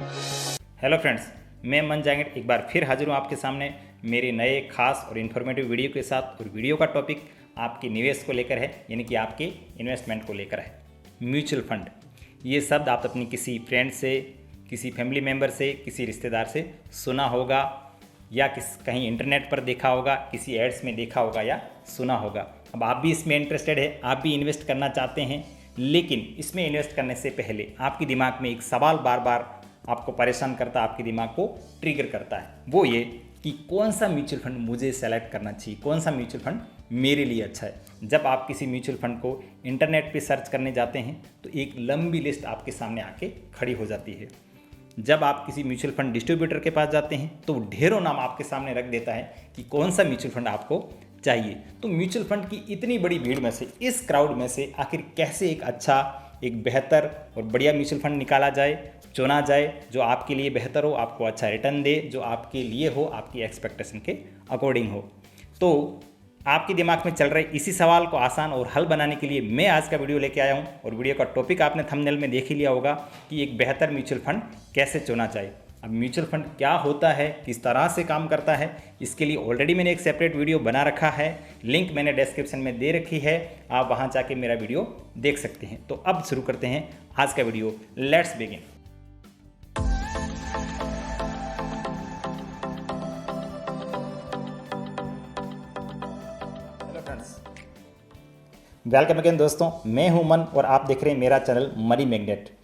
Hello friends, मैं मन जाएंगे एक बार फिर हाजिर हूँ आपके सामने मेरे नए खास और इन्फॉर्मेटिव वीडियो के साथ। और वीडियो का टॉपिक आपके निवेश को लेकर है, यानी कि आपके इन्वेस्टमेंट को लेकर है। म्यूचुअल फंड, ये शब्द आप अपनी किसी फ्रेंड से, किसी फैमिली मेम्बर से, किसी रिश्तेदार से सुना होगा या कहीं इंटरनेट पर देखा होगा, किसी एड्स में देखा होगा या सुना होगा। अब आप भी इसमें इंटरेस्टेड है, आप भी इन्वेस्ट करना चाहते हैं, लेकिन इसमें इन्वेस्ट करने से पहले आपके दिमाग में एक सवाल बार बार आपको परेशान करता है, आपके दिमाग को ट्रिगर करता है। वो ये कि कौन सा म्यूचुअल फंड मुझे सेलेक्ट करना चाहिए, कौन सा म्यूचुअल फंड मेरे लिए अच्छा है। जब आप किसी म्यूचुअल फंड को इंटरनेट पे सर्च करने जाते हैं तो एक लंबी लिस्ट आपके सामने आके खड़ी हो जाती है। जब आप किसी म्यूचुअल फंड डिस्ट्रीब्यूटर के पास जाते हैं तो ढेरों नाम आपके सामने रख देता है कि कौन सा म्यूचुअल फंड आपको चाहिए। तो म्यूचुअल फंड की इतनी बड़ी भीड़ में से, इस क्राउड में से आखिर कैसे एक अच्छा, एक बेहतर और बढ़िया म्यूचुअल फंड निकाला जाए, चुना जाए, जो आपके लिए बेहतर हो, आपको अच्छा रिटर्न दे, जो आपके लिए हो, आपकी एक्सपेक्टेशन के अकॉर्डिंग हो। तो आपके दिमाग में चल रहे इसी सवाल को आसान और हल बनाने के लिए मैं आज का वीडियो लेके आया हूँ। और वीडियो का टॉपिक आपने थंबनेल में देख ही लिया होगा कि एक बेहतर म्यूचुअल फंड कैसे चुना जाए। अब म्यूचुअल फंड क्या होता है, किस तरह से काम करता है, इसके लिए ऑलरेडी मैंने एक सेपरेट वीडियो बना रखा है, लिंक मैंने डिस्क्रिप्शन में दे रखी है, आप वहां जाके मेरा वीडियो देख सकते हैं। तो अब शुरू करते हैं आज का video, let's begin. Hello friends, welcome again दोस्तों, मैं हूं मन और आप देख रहे हैं मेरा चैनल मनी मैग्नेट।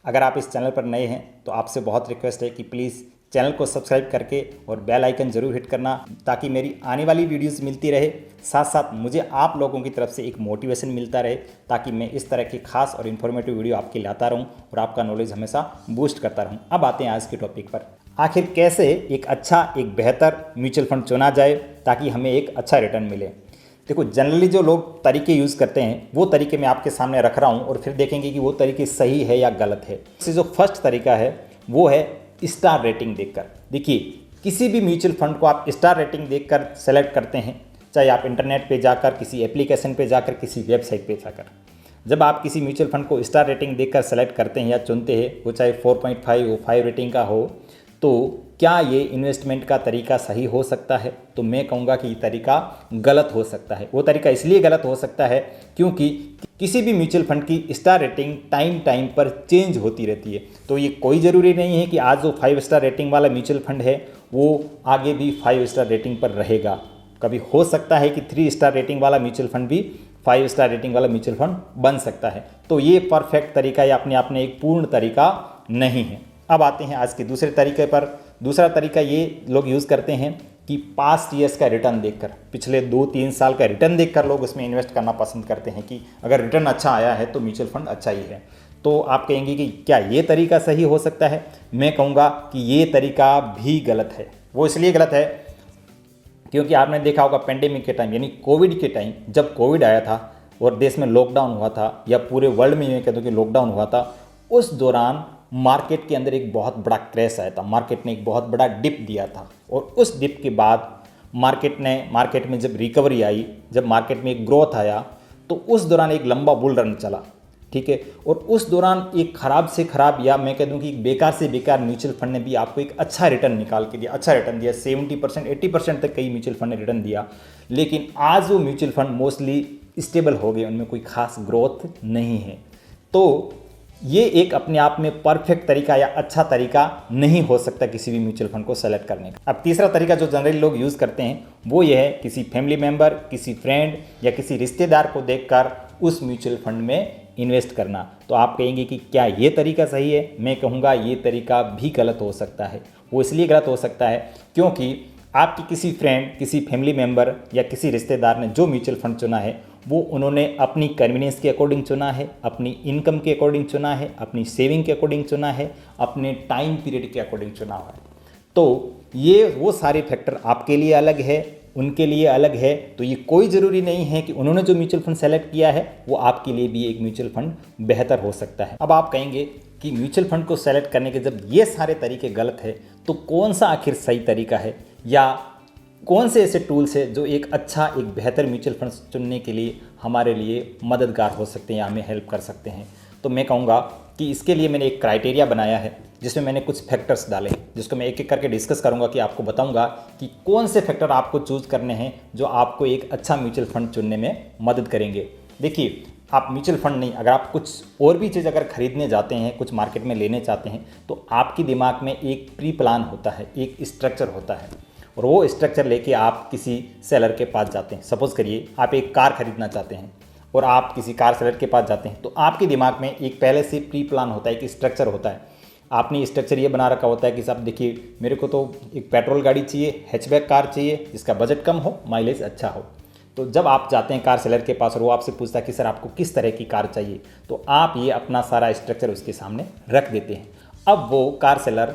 अगर आप इस चैनल पर नए हैं तो आपसे बहुत रिक्वेस्ट है कि प्लीज़ चैनल को सब्सक्राइब करके और बेल आइकन ज़रूर हिट करना, ताकि मेरी आने वाली वीडियोस मिलती रहे। साथ साथ मुझे आप लोगों की तरफ से एक मोटिवेशन मिलता रहे, ताकि मैं इस तरह की खास और इन्फॉर्मेटिव वीडियो आपके लाता रहूं और आपका नॉलेज हमेशा बूस्ट करता रहूं। अब आते हैं आज के टॉपिक पर। आखिर कैसे एक अच्छा, एक बेहतर म्यूचुअल फंड चुना जाए ताकि हमें एक अच्छा रिटर्न मिले। देखो, जनरली जो लोग तरीके यूज़ करते हैं वो तरीके मैं आपके सामने रख रहा हूँ और फिर देखेंगे कि वो तरीके सही है या गलत है। इससे जो फर्स्ट तरीका है वो है स्टार रेटिंग देखकर। देखिए, किसी भी म्यूचुअल फंड को आप स्टार रेटिंग देखकर सेलेक्ट करते हैं, चाहे आप इंटरनेट पे जाकर, किसी एप्लीकेशन पे जाकर, किसी वेबसाइट पे जाकर। जब आप किसी म्यूचुअल फंड को स्टार रेटिंग देखकर सेलेक्ट करते हैं या चुनते हैं, वो चाहे 4.5 हो, 5 रेटिंग का हो, तो क्या ये इन्वेस्टमेंट का तरीका सही हो सकता है? तो मैं कहूँगा कि ये तरीका गलत हो सकता है। वो तरीका इसलिए गलत हो सकता है क्योंकि किसी भी म्यूचुअल फंड की स्टार रेटिंग टाइम पर चेंज होती रहती है। तो ये कोई ज़रूरी नहीं है कि आज जो 5 स्टार रेटिंग वाला म्यूचुअल फंड है वो आगे भी 5 स्टार रेटिंग पर रहेगा। कभी हो सकता है कि 3 स्टार रेटिंग वाला म्यूचुअल फंड भी 5 स्टार रेटिंग वाला म्यूचुअल फंड बन सकता है। तो ये परफेक्ट तरीका या अपने आप में एक पूर्ण तरीका नहीं है। अब आते हैं आज के दूसरे तरीके पर। दूसरा तरीका ये लोग यूज़ करते हैं कि पास्ट ईयर्स का रिटर्न देखकर, पिछले 2-3 साल का रिटर्न देखकर लोग उसमें इन्वेस्ट करना पसंद करते हैं कि अगर रिटर्न अच्छा आया है तो म्यूचुअल फंड अच्छा ही है। तो आप कहेंगे कि क्या ये तरीका सही हो सकता है? मैं कहूँगा कि ये तरीका भी गलत है। वो इसलिए गलत है क्योंकि आपने देखा होगा पेंडेमिक के टाइम, यानी कोविड के टाइम, जब कोविड आया था और देश में लॉकडाउन हुआ था, या पूरे वर्ल्ड में ये कह दो कि लॉकडाउन हुआ था, उस दौरान मार्केट के अंदर एक बहुत बड़ा क्रैश आया था। मार्केट ने एक बहुत बड़ा डिप दिया था और उस डिप के बाद मार्केट में जब रिकवरी आई, जब मार्केट में एक ग्रोथ आया, तो उस दौरान एक लंबा बुल रन चला, ठीक है। और उस दौरान एक ख़राब से ख़राब, या मैं कह दूं कि बेकार से बेकार म्यूचुअल फंड ने भी आपको एक अच्छा रिटर्न निकाल के दिया, अच्छा रिटर्न दिया। 70%, 80% तक कई म्यूचुअल फंड ने रिटर्न दिया। लेकिन आज वो म्यूचुअल फंड मोस्टली स्टेबल हो गए, उनमें कोई खास ग्रोथ नहीं है। तो ये एक अपने आप में परफेक्ट तरीका या अच्छा तरीका नहीं हो सकता किसी भी म्यूचुअल फंड को सेलेक्ट करने का। अब तीसरा तरीका जो जनरली लोग यूज़ करते हैं वो ये है किसी फैमिली मेम्बर, किसी फ्रेंड या किसी रिश्तेदार को देखकर उस म्यूचुअल फंड में इन्वेस्ट करना। तो आप कहेंगे कि क्या ये तरीका सही है? मैं कहूँगा ये तरीका भी गलत हो सकता है। वो इसलिए गलत हो सकता है क्योंकि आपकी किसी फ्रेंड, किसी फैमिली मेम्बर या किसी रिश्तेदार ने जो म्यूचुअल फंड चुना है वो उन्होंने अपनी कन्वीनियंस के अकॉर्डिंग चुना है, अपनी इनकम के अकॉर्डिंग चुना है, अपनी सेविंग के अकॉर्डिंग चुना है, अपने टाइम पीरियड के अकॉर्डिंग चुना हुआ है। तो ये वो सारे फैक्टर आपके लिए अलग है, उनके लिए अलग है। तो ये कोई ज़रूरी नहीं है कि उन्होंने जो म्यूचुअल फंड सेलेक्ट किया है वो आपके लिए भी एक म्यूचुअल फंड बेहतर हो सकता है। अब आप कहेंगे कि म्यूचुअल फंड को सेलेक्ट करने के जब ये सारे तरीके गलत है तो कौन सा आखिर सही तरीका है, या कौन से ऐसे टूल्स है जो एक अच्छा, एक बेहतर म्यूचुअल फंड चुनने के लिए हमारे लिए मददगार हो सकते हैं या हमें हेल्प कर सकते हैं। तो मैं कहूँगा कि इसके लिए मैंने एक क्राइटेरिया बनाया है जिसमें मैंने कुछ फैक्टर्स डाले हैं, जिसको मैं एक एक करके डिस्कस करूंगा कि आपको बताऊंगा कि कौन से फैक्टर आपको चूज करने हैं जो आपको एक अच्छा म्यूचुअल फंड चुनने में मदद करेंगे। देखिए, आप म्यूचुअल फंड नहीं, अगर आप कुछ और भी चीज़ अगर खरीदने जाते हैं, कुछ मार्केट में लेने चाहते हैं, तो आपके दिमाग में एक प्री प्लान होता है, एक स्ट्रक्चर होता है, और वो स्ट्रक्चर लेके आप किसी सेलर के पास जाते हैं। सपोज़ करिए आप एक कार खरीदना चाहते हैं और आप किसी कार सेलर के पास जाते हैं, तो आपके दिमाग में एक पहले से प्री प्लान होता है, एक स्ट्रक्चर होता है। आपने स्ट्रक्चर ये बना रखा होता है कि साहब देखिए, मेरे को तो एक पेट्रोल गाड़ी चाहिए, हैचबैक कार चाहिए जिसका बजट कम हो, माइलेज अच्छा हो। तो जब आप जाते हैं कार सेलर के पास और वो आपसे पूछता है कि सर आपको किस तरह की कार चाहिए, तो आप ये अपना सारा स्ट्रक्चर उसके सामने रख देते हैं। अब वो कार सेलर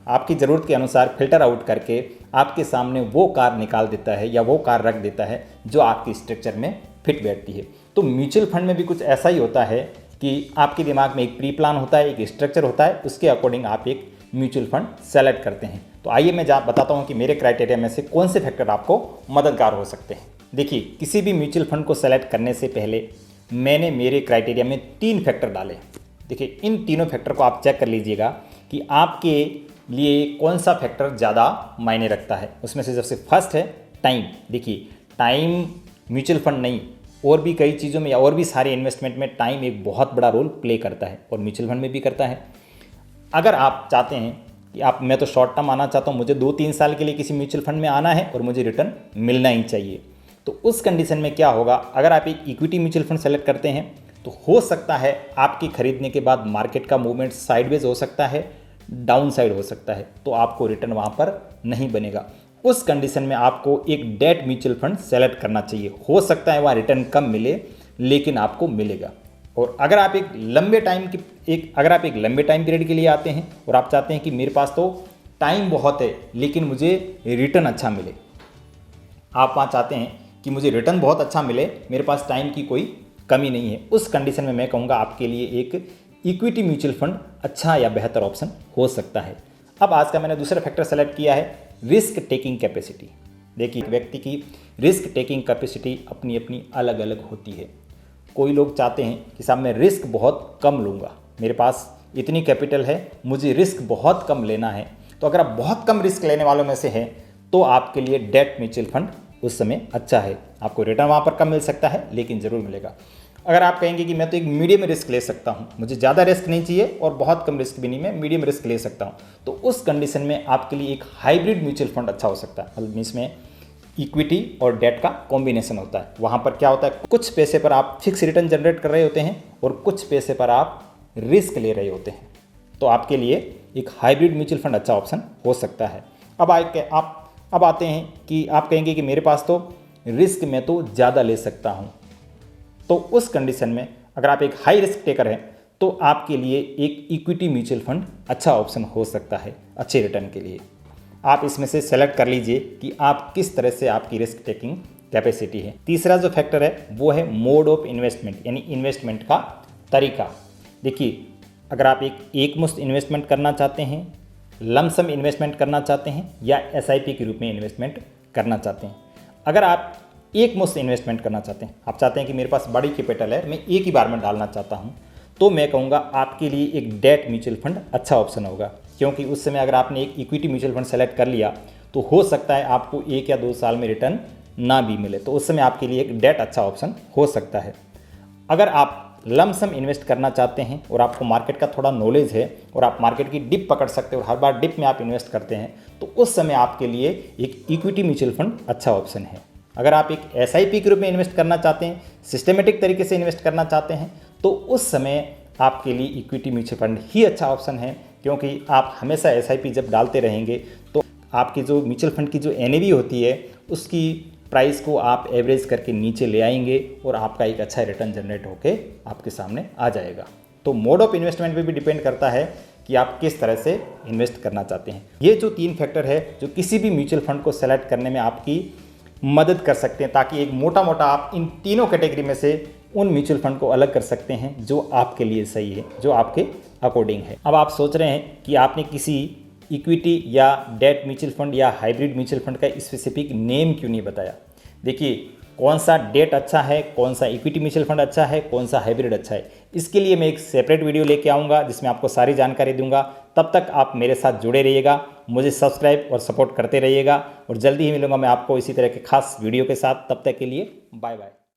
आपकी ज़रूरत के अनुसार फ़िल्टर आउट करके आपके सामने वो कार निकाल देता है या वो कार रख देता है जो आपकी स्ट्रक्चर में फिट बैठती है। तो म्यूचुअल फंड में भी कुछ ऐसा ही होता है कि आपके दिमाग में एक प्री प्लान होता है, एक स्ट्रक्चर होता है, उसके अकॉर्डिंग आप एक म्यूचुअल फंड सेलेक्ट करते हैं। तो आइए मैं बताता हूँ कि मेरे क्राइटेरिया में से कौन से फैक्टर आपको मददगार हो सकते हैं। देखिए, किसी भी म्यूचुअल फंड को सेलेक्ट करने से पहले मैंने मेरे क्राइटेरिया में 3 फैक्टर डाले। देखिए, इन तीनों फैक्टर को आप चेक कर लीजिएगा कि आपके लिए कौन सा फैक्टर ज़्यादा मायने रखता है। उसमें से सबसे फर्स्ट है टाइम। देखिए, टाइम म्यूचुअल फंड नहीं, और भी कई चीज़ों में या और भी सारे इन्वेस्टमेंट में टाइम एक बहुत बड़ा रोल प्ले करता है, और म्यूचुअल फंड में भी करता है। अगर आप चाहते हैं कि मैं तो शॉर्ट टर्म आना चाहता हूँ, मुझे 2-3 साल के लिए किसी म्यूचुअल फंड में आना है और मुझे रिटर्न मिलना ही चाहिए, तो उस कंडीशन में क्या होगा, अगर आप एक इक्विटी म्यूचुअल फंड सेलेक्ट करते हैं तो हो सकता है आपकी खरीदने के बाद मार्केट का मूवमेंट साइडवेज हो सकता है, डाउन साइड हो सकता है, तो आपको रिटर्न वहाँ पर नहीं बनेगा। उस कंडीशन में आपको एक डेट म्यूचुअल फंड सेलेक्ट करना चाहिए। हो सकता है वहाँ रिटर्न कम मिले, लेकिन आपको मिलेगा। और अगर आप एक लंबे टाइम पीरियड के लिए आते हैं और आप चाहते हैं कि मेरे पास तो टाइम बहुत है लेकिन मुझे रिटर्न अच्छा मिले, आप वहाँ चाहते हैं कि मुझे रिटर्न बहुत अच्छा मिले, मेरे पास टाइम की कोई कमी नहीं है, उस कंडीशन में मैं कहूँगा आपके लिए एक इक्विटी म्यूचुअल फंड अच्छा या बेहतर ऑप्शन हो सकता है। अब आज का मैंने दूसरा फैक्टर सेलेक्ट किया है, रिस्क टेकिंग कैपेसिटी। देखिए, व्यक्ति की रिस्क टेकिंग कैपेसिटी अपनी अपनी अलग अलग होती है। कोई लोग चाहते हैं कि साहब मैं रिस्क बहुत कम लूँगा, मेरे पास इतनी कैपिटल है, मुझे रिस्क बहुत कम लेना है। तो अगर आप बहुत कम रिस्क लेने वालों में से हैं तो आपके लिए डेट म्यूचुअल फंड उस समय अच्छा है। आपको रिटर्न वहाँ पर कम मिल सकता है लेकिन ज़रूर मिलेगा। अगर आप कहेंगे कि मैं तो एक मीडियम रिस्क ले सकता हूँ, मुझे ज़्यादा रिस्क नहीं चाहिए और बहुत कम रिस्क भी नहीं, मैं मीडियम रिस्क ले सकता हूँ, तो उस कंडीशन में आपके लिए एक हाइब्रिड म्यूचुअल फंड अच्छा हो सकता है। मतलब इसमें इक्विटी और डेट का कॉम्बिनेशन होता है। वहाँ पर क्या होता है, कुछ पैसे पर आप फिक्स रिटर्न जनरेट कर रहे होते हैं और कुछ पैसे पर आप रिस्क ले रहे होते हैं, तो आपके लिए एक हाइब्रिड म्यूचुअल फंड अच्छा ऑप्शन हो सकता है। अब आते हैं कि आप कहेंगे कि मेरे पास तो रिस्क में तो ज़्यादा ले सकता हूँ, तो उस कंडीशन में अगर आप एक हाई रिस्क टेकर हैं तो आपके लिए एक इक्विटी म्यूचुअल फंड अच्छा ऑप्शन हो सकता है अच्छे रिटर्न के लिए। आप इसमें से सेलेक्ट कर लीजिए कि आप किस तरह से आपकी रिस्क टेकिंग कैपेसिटी है। तीसरा जो फैक्टर है वो है मोड ऑफ इन्वेस्टमेंट, यानी इन्वेस्टमेंट का तरीका। देखिए, अगर आप एक मुश्त इन्वेस्टमेंट करना चाहते हैं, लमसम इन्वेस्टमेंट करना चाहते हैं, या एसआईपी के रूप में इन्वेस्टमेंट करना चाहते हैं। अगर आप एक मुश्त इन्वेस्टमेंट करना चाहते हैं, आप चाहते हैं कि मेरे पास बड़ी कैपिटल है, मैं एक ही बार में डालना चाहता हूं, तो मैं कहूँगा आपके लिए एक डेट म्यूचुअल फंड अच्छा ऑप्शन होगा। क्योंकि उस समय अगर आपने एक इक्विटी म्यूचुअल फंड सेलेक्ट कर लिया तो हो सकता है आपको 1 या 2 साल में रिटर्न ना भी मिले, तो उस समय आपके लिए एक डेट अच्छा ऑप्शन हो सकता है। अगर आप लमसम इन्वेस्ट करना चाहते हैं और आपको मार्केट का थोड़ा नॉलेज है और आप मार्केट की डिप पकड़ सकते हैं और हर बार डिप में आप इन्वेस्ट करते हैं, तो उस समय आपके लिए एक इक्विटी म्यूचुअल फंड अच्छा ऑप्शन है। अगर आप एक एसआईपी के रूप में इन्वेस्ट करना चाहते हैं, सिस्टमेटिक तरीके से इन्वेस्ट करना चाहते हैं, तो उस समय आपके लिए इक्विटी म्यूचुअल फंड ही अच्छा ऑप्शन है। क्योंकि आप हमेशा एसआईपी जब डालते रहेंगे तो आपकी जो म्यूचुअल फंड की जो एनएवी होती है उसकी प्राइस को आप एवरेज करके नीचे ले आएंगे और आपका एक अच्छा रिटर्न जनरेट होके आपके सामने आ जाएगा। तो मोड ऑफ इन्वेस्टमेंट पे भी डिपेंड करता है कि आप किस तरह से इन्वेस्ट करना चाहते हैं। ये जो 3 फैक्टर है जो किसी भी म्यूचुअल फंड को सेलेक्ट करने में आपकी मदद कर सकते हैं, ताकि एक मोटा मोटा आप इन तीनों कैटेगरी में से उन म्यूचुअल फंड को अलग कर सकते हैं जो आपके लिए सही है, जो आपके अकॉर्डिंग है। अब आप सोच रहे हैं कि आपने किसी इक्विटी या डेट म्यूचुअल फंड या हाइब्रिड म्यूचुअल फंड का स्पेसिफिक नेम क्यों नहीं बताया। देखिए, कौन सा डेट अच्छा है, कौन सा इक्विटी म्यूचुअल फंड अच्छा है, कौन सा हाइब्रिड अच्छा है, इसके लिए मैं एक सेपरेट वीडियो लेके आऊँगा जिसमें आपको सारी जानकारी दूंगा, तब तक आप मेरे साथ जुड़े रहिएगा, मुझे सब्सक्राइब और सपोर्ट करते रहिएगा और जल्दी ही मिलूंगा मैं आपको इसी तरह के खास वीडियो के साथ। तब तक के लिए बाय बाय।